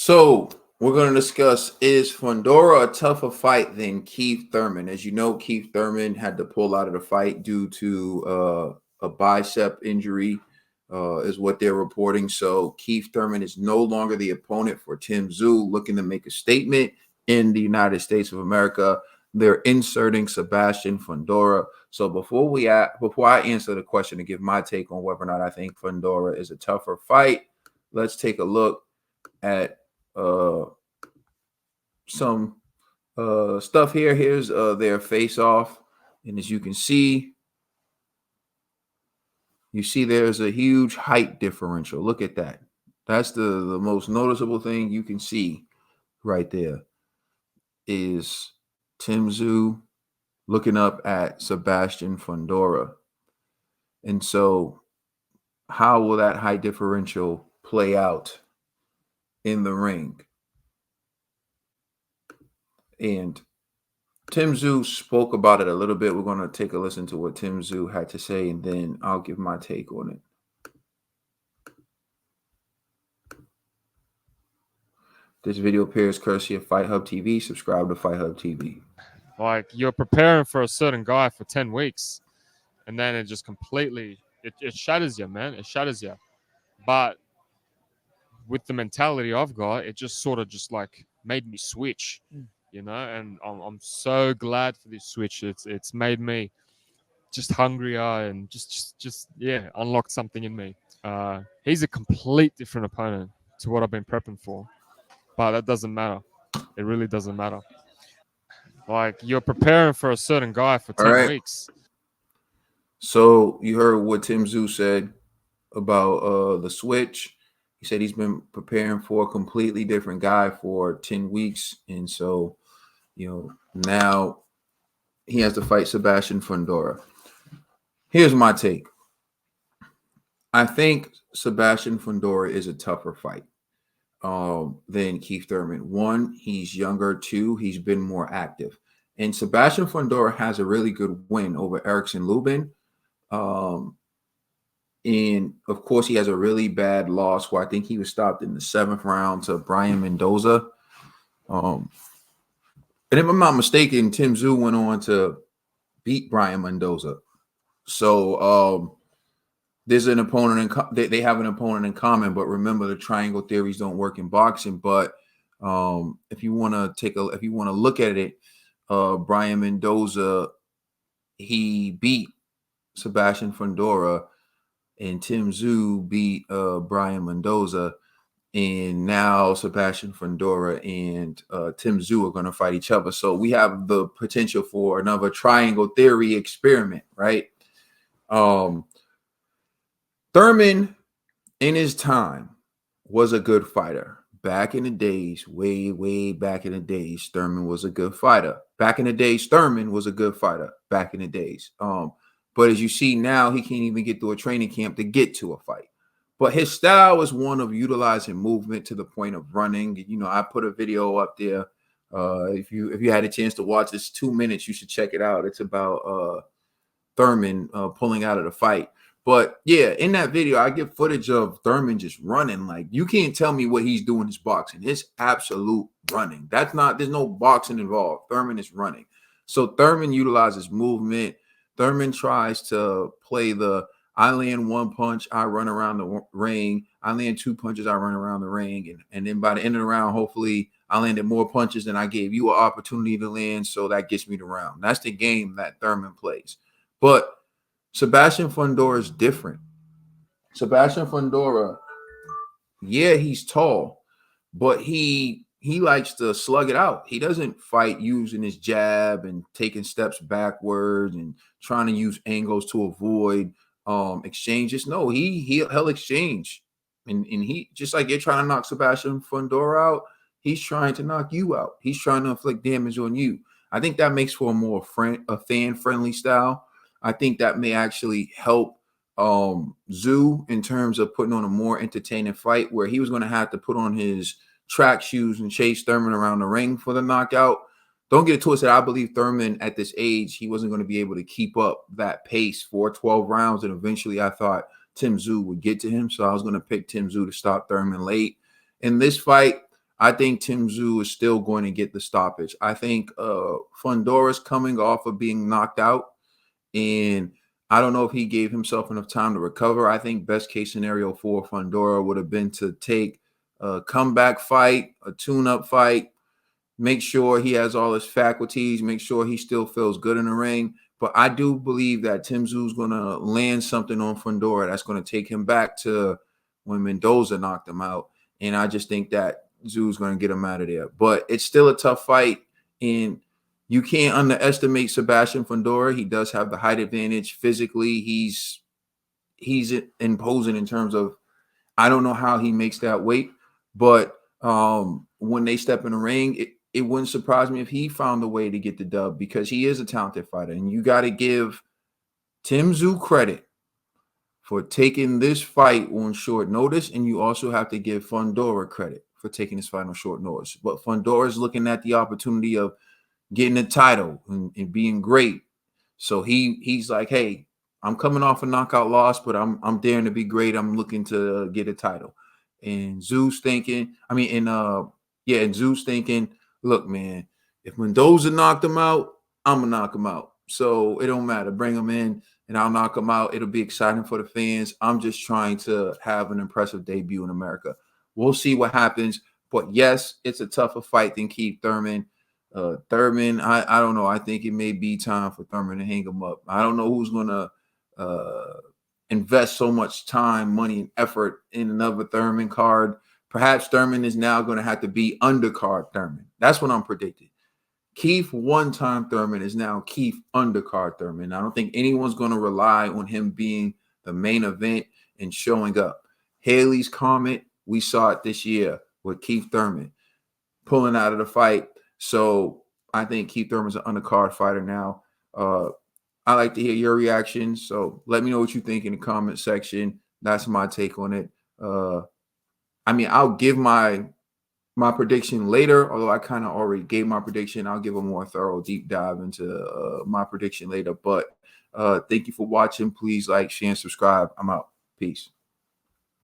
So we're going to discuss, is Fundora a tougher fight than Keith Thurman? As you know, Keith Thurman had to pull out of the fight due to a bicep injury, is what they're reporting. So Keith Thurman is no longer the opponent for Tszyu, looking to make a statement in the United States of America. They're inserting Sebastian Fundora. So before I answer the question and give my take on whether or not I think Fundora is a tougher fight, let's take a look at some stuff here. Here's their face off, and as you can see, there's a huge height differential. Look at that. That's the most noticeable thing you can see right there is Tszyu looking up at Sebastian Fundora. And so how will that height differential play out in the ring? And Tszyu spoke about it a little bit. We're going to take a listen to what Tszyu had to say, and then I'll give my take on it. This video appears courtesy of Fight Hub TV. Subscribe to Fight Hub TV. Like, you're preparing for a certain guy for 10 weeks, and then it just completely, it shatters you, man. It shatters you. But with the mentality I've got, it just sort of just like made me switch, you know, and I'm so glad for this switch. It's made me just hungrier and just unlocked something in me. He's a complete different opponent to what I've been prepping for, but that doesn't matter. It really doesn't matter. Like, you're preparing for a certain guy for 10 weeks. So you heard what Tszyu said about the switch. He said he's been preparing for a completely different guy for 10 weeks. And so, now he has to fight Sebastian Fundora. Here's my take. I think Sebastian Fundora is a tougher fight than Keith Thurman. One, he's younger. Two, he's been more active. And Sebastian Fundora has a really good win over Erickson Lubin. And of course, he has a really bad loss where I think he was stopped in the 7th round to Brian Mendoza. And if I'm not mistaken, Tszyu went on to beat Brian Mendoza. So there's an opponent they have an opponent in common, but remember, the triangle theories don't work in boxing. But if you want to look at it, Brian Mendoza, he beat Sebastian Fundora, and Tszyu beat Brian Mendoza, and now Sebastian Fundora and Tszyu are going to fight each other. So we have the potential for another triangle theory experiment, right? Thurman, in his time, was a good fighter. Back in the days, way back in the days, Thurman was a good fighter. Back in the days, Thurman was a good fighter. Back in the days. But as you see now, he can't even get through a training camp to get to a fight. But his style is one of utilizing movement to the point of running. I put a video up there. If you had a chance to watch this, 2 minutes, you should check it out. It's about Thurman pulling out of the fight. But yeah, in that video, I get footage of Thurman just running. Like, you can't tell me what he's doing is boxing. It's absolute running. There's no boxing involved. Thurman is running. So Thurman utilizes movement. Thurman tries to play the I land one punch, I run around the ring. I land 2 punches, I run around the ring. And then by the end of the round, hopefully I landed more punches than I gave you an opportunity to land. So that gets me the round. That's the game that Thurman plays. But Sebastian Fundora is different. Sebastian Fundora, yeah, he's tall, but he likes to slug it out. He doesn't fight using his jab and taking steps backwards and trying to use angles to avoid exchanges. No, he'll exchange. And he, just like you're trying to knock Sebastian Fundora out, he's trying to knock you out. He's trying to inflict damage on you. I think that makes for a fan-friendly style. I think that may actually help Tszyu in terms of putting on a more entertaining fight, where he was going to have to put on his track shoes and chase Thurman around the ring for the knockout. Don't get it twisted. I believe Thurman at this age, he wasn't going to be able to keep up that pace for 12 rounds. And eventually I thought Tszyu would get to him. So I was going to pick Tszyu to stop Thurman late. In this fight, I think Tszyu is still going to get the stoppage. I think Fundora's coming off of being knocked out, and I don't know if he gave himself enough time to recover. I think best case scenario for Fundora would have been to take a comeback fight, a tune-up fight, make sure he has all his faculties, make sure he still feels good in the ring. But I do believe that Tszyu is going to land something on Fundora that's going to take him back to when Mendoza knocked him out. And I just think that Tszyu going to get him out of there. But it's still a tough fight. And you can't underestimate Sebastian Fundora. He does have the height advantage. Physically, he's imposing in terms of, I don't know how he makes that weight. But when they step in the ring, it wouldn't surprise me if he found a way to get the dub, because he is a talented fighter. And you got to give Tszyu credit for taking this fight on short notice. And you also have to give Fundora credit for taking this fight on short notice. But Fundora is looking at the opportunity of getting a title and being great. So he's like, hey, I'm coming off a knockout loss, but I'm daring to be great. I'm looking to get a title. And Tszyu thinking, Tszyu thinking, look, man, if Mendoza knocked him out, I'm gonna knock him out. So it don't matter. Bring him in and I'll knock him out. It'll be exciting for the fans. I'm just trying to have an impressive debut in America. We'll see what happens. But yes, it's a tougher fight than Keith Thurman. Thurman, I don't know. I think it may be time for Thurman to hang him up. I don't know who's gonna invest so much time, money, and effort in another Thurman card. Perhaps Thurman is now going to have to be undercard Thurman. That's what I'm predicting. Keith one-time Thurman is now Keith undercard Thurman. I don't think anyone's going to rely on him being the main event and showing up. Haley's comment, we saw it this year with Keith Thurman pulling out of the fight. So I think Keith Thurman's an undercard fighter now. I like to hear your reactions. So let me know what you think in the comment section. That's my take on it. I'll give my prediction later, although I kind of already gave my prediction. I'll give a more thorough deep dive into my prediction later. But thank you for watching. Please like, share, and subscribe. I'm out. Peace.